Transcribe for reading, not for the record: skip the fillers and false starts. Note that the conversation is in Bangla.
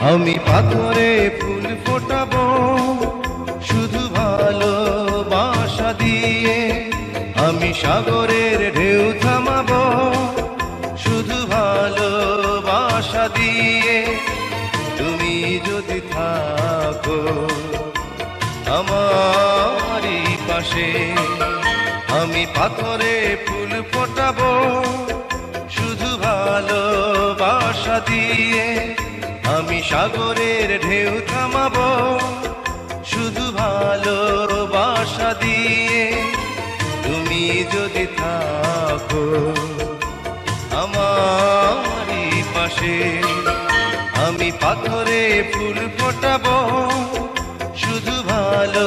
আমি পাথরে ফুল ফোটাবো শুধু ভালোবাসা দিয়ে, আমি সাগরের ঢেউ থামাবো শুধু ভালোবাসা দিয়ে। তুমি যদি থাকো আমারই পাশে, আমি পাথরে ফুল ফোটাবো শুধু ভালোবাসা দিয়ে, আমি সাগরের ঢেউ থামাবো শুধু ভালোবাসা দিয়ে। তুমি যদি থাকো আমারই পাশে, আমি পাথরে ফুল ফোটাবো শুধু ভালো